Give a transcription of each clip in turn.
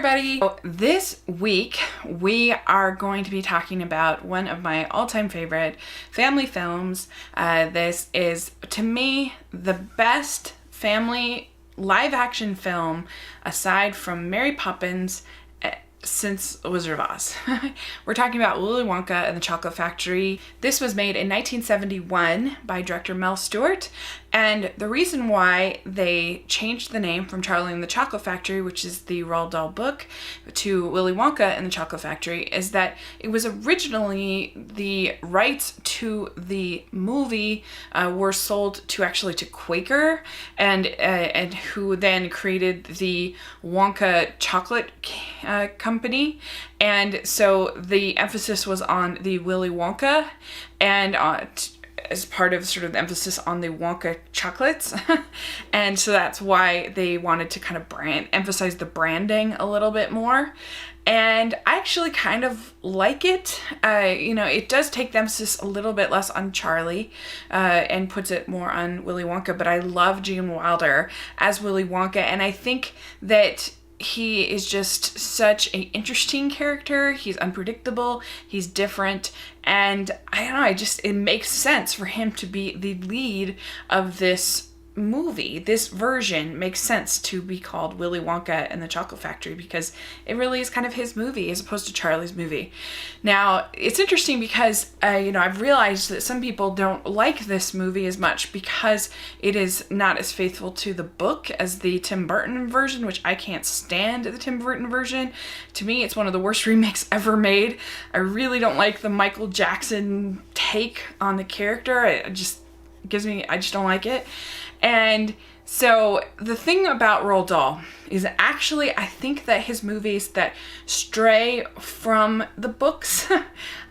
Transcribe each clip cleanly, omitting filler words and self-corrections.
everybody. So this week we are going to be talking about one of my all-time favorite family films. This is, to me, the best family live-action film aside from Mary Poppins since Wizard of Oz. We're talking about Willy Wonka and the Chocolate Factory. This was made in 1971 by director Mel Stuart, and the reason why they changed the name from Charlie and the Chocolate Factory, which is the Roald Dahl book, to Willy Wonka and the Chocolate Factory is that it was originally the rights to the movie were sold to Quaker, and who then created the Wonka chocolate company, and so the emphasis was on the Willy Wonka, and as part of sort of the emphasis on the Wonka chocolates. And so that's why they wanted to kind of emphasize the branding a little bit more. And I actually kind of like it. It does take the emphasis a little bit less on Charlie and puts it more on Willy Wonka, but I love Gene Wilder as Willy Wonka, and I think that he is just such an interesting character. He's unpredictable, he's different, and I don't know, it makes sense for him to be the lead of this movie. This version makes sense to be called Willy Wonka and the Chocolate Factory because it really is kind of his movie as opposed to Charlie's movie. Now, it's interesting because, I've realized that some people don't like this movie as much because it is not as faithful to the book as the Tim Burton version, which I can't stand the Tim Burton version. To me, it's one of the worst remakes ever made. I really don't like the Michael Jackson take on the character. I just don't like it. And so the thing about Roald Dahl is actually, I think that his movies that stray from the books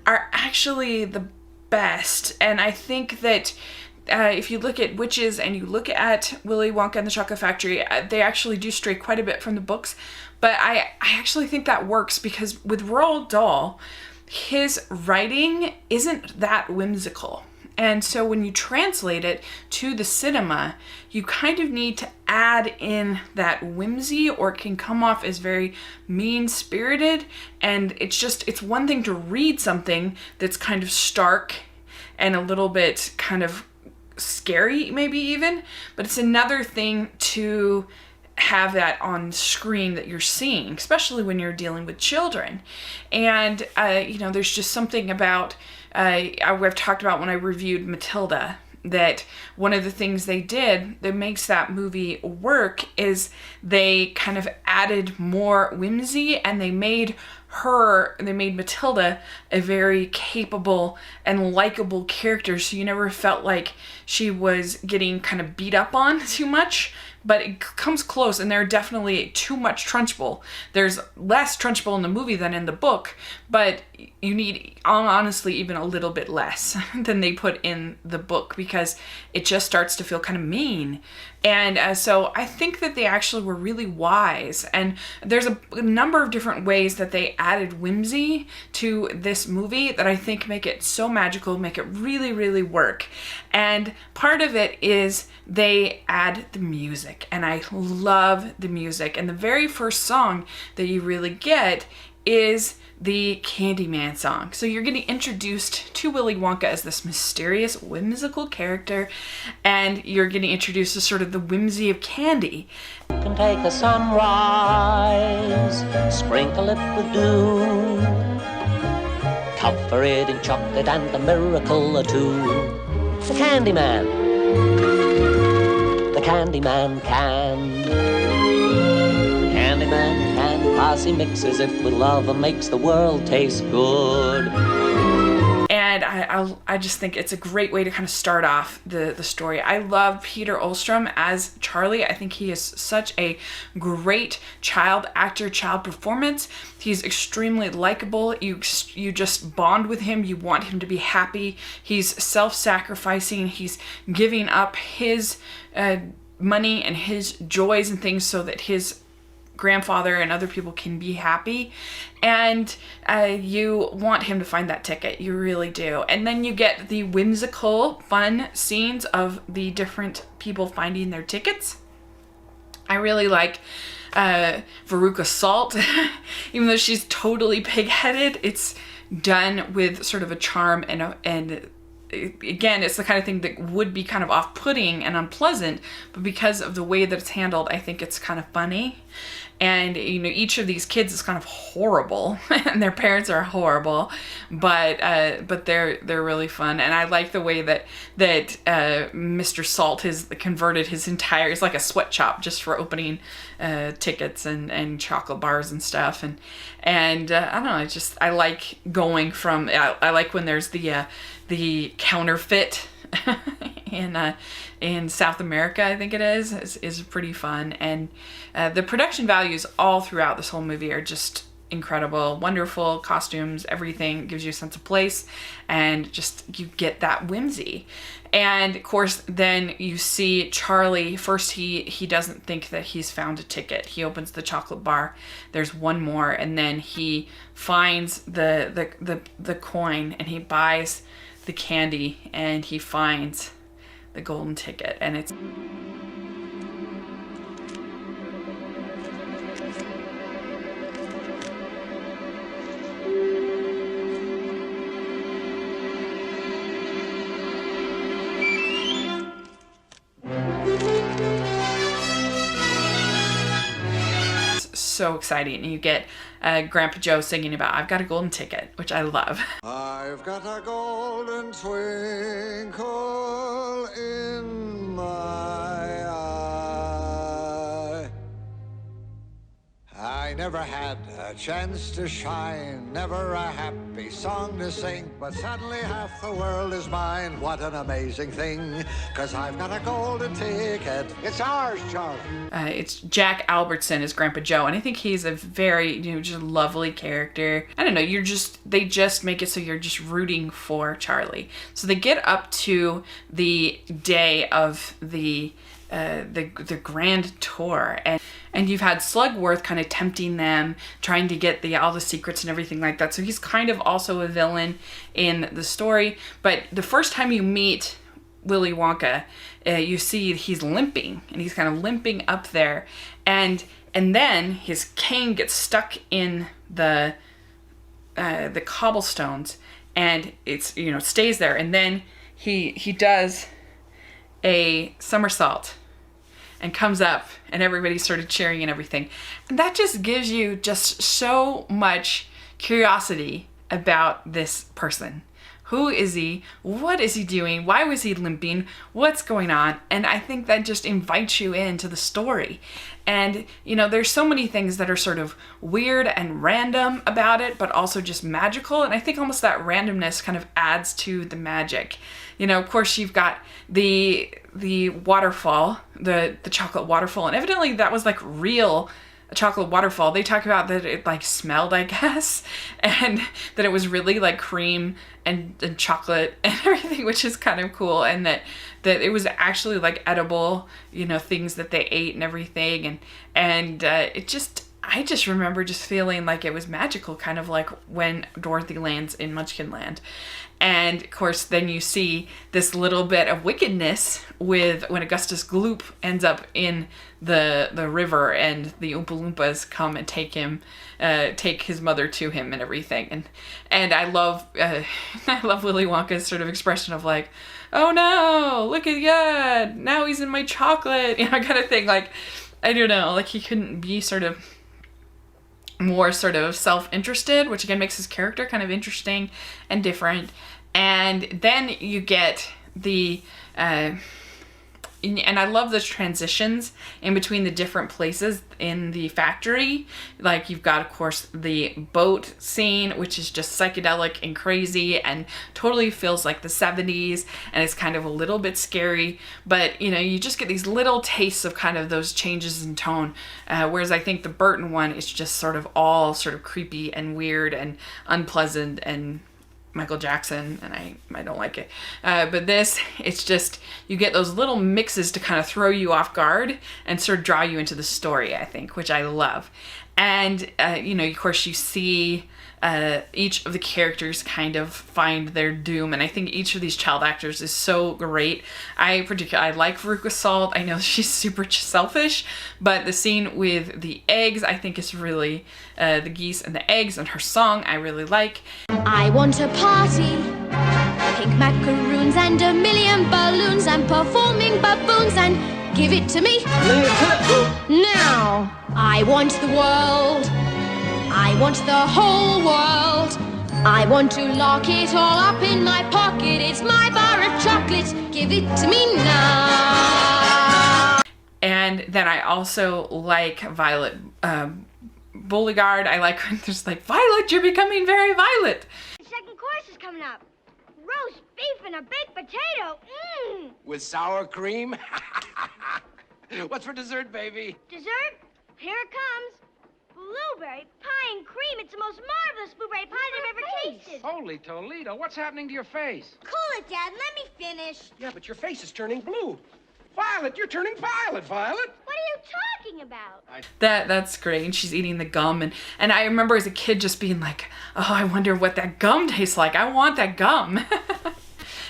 are actually the best. And I think that if you look at Witches and you look at Willy Wonka and the Chocolate Factory, they actually do stray quite a bit from the books. But I actually think that works because with Roald Dahl, his writing isn't that whimsical. And so when you translate it to the cinema, you kind of need to add in that whimsy, or it can come off as very mean-spirited. And it's one thing to read something that's kind of stark and a little bit kind of scary, maybe even, but it's another thing to have that on screen that you're seeing, especially when you're dealing with children. And, there's just something about, I've talked about when I reviewed Matilda, that one of the things they did that makes that movie work is they kind of added more whimsy, and they made Matilda a very capable and likable character, so you never felt like she was getting kind of beat up on too much. But it comes close, and there's definitely too much Trunchbull. There's less Trunchbull in the movie than in the book, but you need, honestly, even a little bit less than they put in the book because it just starts to feel kind of mean. And so I think that they actually were really wise, and there's a number of different ways that they added whimsy to this movie that I think make it so magical, make it really, really work. And part of it is they add the music, and I love the music. And the very first song that you really get is the Candyman song. So you're getting introduced to Willy Wonka as this mysterious, whimsical character, and you're getting introduced to sort of the whimsy of candy. You can take a sunrise, sprinkle it with dew, cover it in chocolate and a miracle or two. The Candyman can. Candyman can, 'cause he mixes it with love and makes the world taste good. And I just think it's a great way to kind of start off the story. I love Peter Olstrom as Charlie. I think he is such a great child actor, child performance. He's extremely likable. You just bond with him. You want him to be happy. He's self-sacrificing. He's giving up his money and his joys and things so that his grandfather and other people can be happy, and you want him to find that ticket. You really do. And then you get the whimsical, fun scenes of the different people finding their tickets. I really like Veruca Salt, even though she's totally pig-headed, it's done with sort of a charm and again, it's the kind of thing that would be kind of off-putting and unpleasant, but because of the way that it's handled, I think it's kind of funny. And, you know, each of these kids is kind of horrible and their parents are horrible, but they're really fun. And I like the way that Mr. Salt has converted his entire, it's like a sweatshop just for opening tickets and chocolate bars and stuff. And I don't know, I like going from, I like when there's the counterfeit in South America, I think it is pretty fun. And the production values all throughout this whole movie are just incredible, wonderful costumes, everything gives you a sense of place, and just you get that whimsy. And of course, then you see Charlie. First, he doesn't think that he's found a ticket. He opens the chocolate bar. There's one more, and then he finds the coin, and he buys the candy, and he finds the golden ticket, and it's so exciting. And you get Grandpa Joe singing about "I've got a golden ticket," which I love. I've got a golden twinkle in my eye. I never had a chance to shine, never a happy song to sing, but suddenly half the world is mine. What an amazing thing, 'cause I've got a golden ticket. It's ours, Charlie. It's Jack Albertson as Grandpa Joe, and I think he's a very, just lovely character. I don't know, they just make it so you're just rooting for Charlie. So they get up to the day of the grand tour, and you've had Slugworth kind of tempting them, trying to get all the secrets and everything like that. So he's kind of also a villain in the story. But the first time you meet Willy Wonka, you see he's limping, and he's kind of limping up there, and then his cane gets stuck in the cobblestones, and it's stays there, and then he does a somersault and comes up, and everybody started cheering and everything. And that just gives you just so much curiosity about this person. Who is he? What is he doing? Why was he limping? What's going on? And I think that just invites you into the story. And, there's so many things that are sort of weird and random about it, but also just magical. And I think almost that randomness kind of adds to the magic. Of course, you've got the waterfall, the chocolate waterfall. And evidently that was like real chocolate waterfall. They talk about that it like smelled, I guess, and that it was really like cream and chocolate and everything, which is kind of cool. And that it was actually like edible, things that they ate and everything. And I just remember just feeling like it was magical, kind of like when Dorothy lands in Munchkinland. And of course, then you see this little bit of wickedness with when Augustus Gloop ends up in the river, and the Oompa Loompas come and take his mother to him and everything. And I love Willy Wonka's sort of expression of like, oh no, look at God, now he's in my chocolate, kind of thing. Like, I don't know, like he couldn't be sort of more sort of self-interested, which again makes his character kind of interesting and different. And then you get and I love the transitions in between the different places in the factory. Like you've got, of course, the boat scene, which is just psychedelic and crazy and totally feels like the 70s, and it's kind of a little bit scary, but you just get these little tastes of kind of those changes in tone, whereas I think the Burton one is just sort of all sort of creepy and weird and unpleasant and Michael Jackson, and I don't like it. But this, it's just, you get those little mixes to kind of throw you off guard and sort of draw you into the story, I think, which I love. And, of course, you see each of the characters kind of find their doom, and I think each of these child actors is so great. I like Veruca Salt. I know she's super selfish, but the scene with the eggs I think is really the geese and the eggs, and her song I really like. I want a party, pink macaroons and a million balloons and performing baboons, and give it to me now. I want the world, I want the whole world. I want to lock it all up in my pocket. It's my bar of chocolates, give it to me now. And then I also like Violet Beauregard. I like when there's like, Violet, you're becoming very Violet. The second course is coming up. Roast beef and a baked potato. Mmm. With sour cream? What's for dessert, baby? Dessert? Here it comes. Blueberry pie and cream. It's the most marvelous blueberry pie I've ever tasted. Holy Toledo, what's happening to your face? Cool it, Dad. Let me finish. Yeah, but your face is turning blue. Violet, you're turning violet, Violet. What are you talking about? That's great. And she's eating the gum, and I remember as a kid just being like, oh, I wonder what that gum tastes like. I want that gum.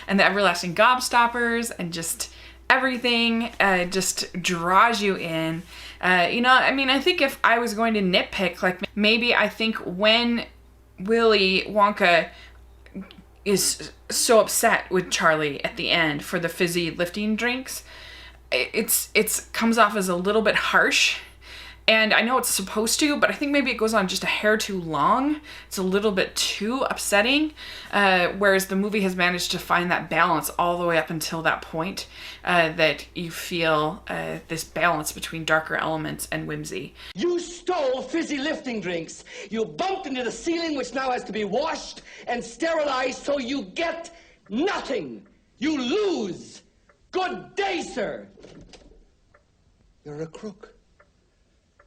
And the everlasting gobstoppers and just everything just draws you in. I think if I was going to nitpick, like maybe I think when Willy Wonka is so upset with Charlie at the end for the fizzy lifting drinks, it's comes off as a little bit harsh. And I know it's supposed to, but I think maybe it goes on just a hair too long. It's a little bit too upsetting, whereas the movie has managed to find that balance all the way up until that point, that you feel this balance between darker elements and whimsy. You stole fizzy lifting drinks. You bumped into the ceiling, which now has to be washed and sterilized, so you get nothing. You lose. Good day, sir. You're a crook.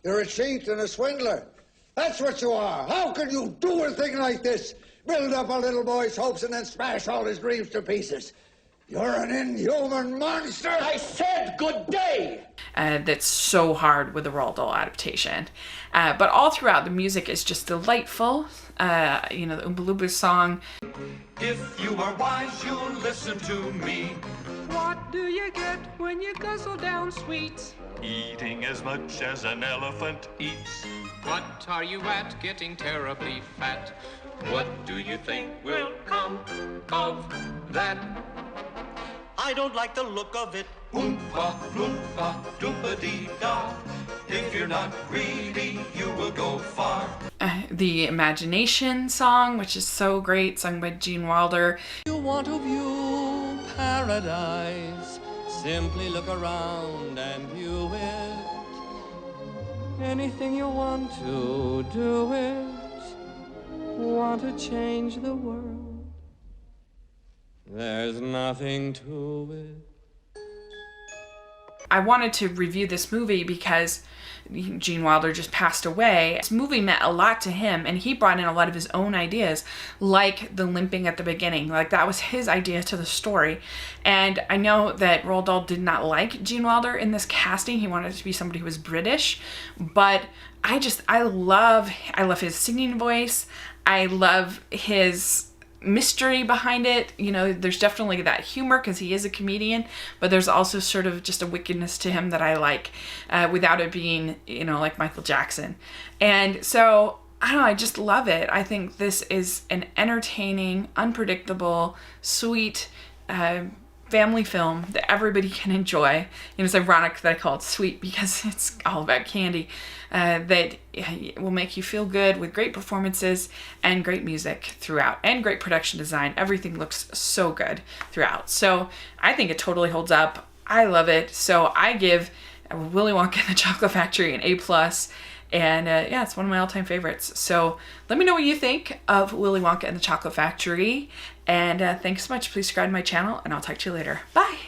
You're a cheat and a swindler. That's what you are. How can you do a thing like this? Build up a little boy's hopes and then smash all his dreams to pieces. You're an inhuman monster. I said good day. That's so hard with the Roald Dahl adaptation. But all throughout, the music is just delightful. The Oompa Loompa song. If you are wise, you'll listen to me. What do you get when you guzzle down sweets? Eating as much as an elephant eats. What are you at, getting terribly fat? What do you think will come of that? I don't like the look of it. Oompa, loompa, doompa-dee-da. If you're not greedy, you will go far. The Imagination song, which is so great, sung by Gene Wilder. You want to view paradise, simply look around and view it. Anything you want to do it. Want to change the world. There's nothing to it. I wanted to review this movie because Gene Wilder just passed away. This movie meant a lot to him, and he brought in a lot of his own ideas, like the limping at the beginning. Like, that was his idea to the story. And I know that Roald Dahl did not like Gene Wilder in this casting. He wanted it to be somebody who was British, but I love his singing voice. I love his mystery behind it. There's definitely that humor because he is a comedian, but there's also sort of just a wickedness to him that I like, without it being, like Michael Jackson. And so, I don't know, I just love it. I think this is an entertaining, unpredictable, sweet, family film that everybody can enjoy. It's ironic that I call it sweet because it's all about candy, that will make you feel good, with great performances and great music throughout and great production design. Everything looks so good throughout. So I think it totally holds up. I love it. So I give Willy Wonka and the Chocolate Factory an A+. And it's one of my all-time favorites. So let me know what you think of Willy Wonka and the Chocolate Factory. And thanks so much. Please subscribe to my channel, and I'll talk to you later. Bye!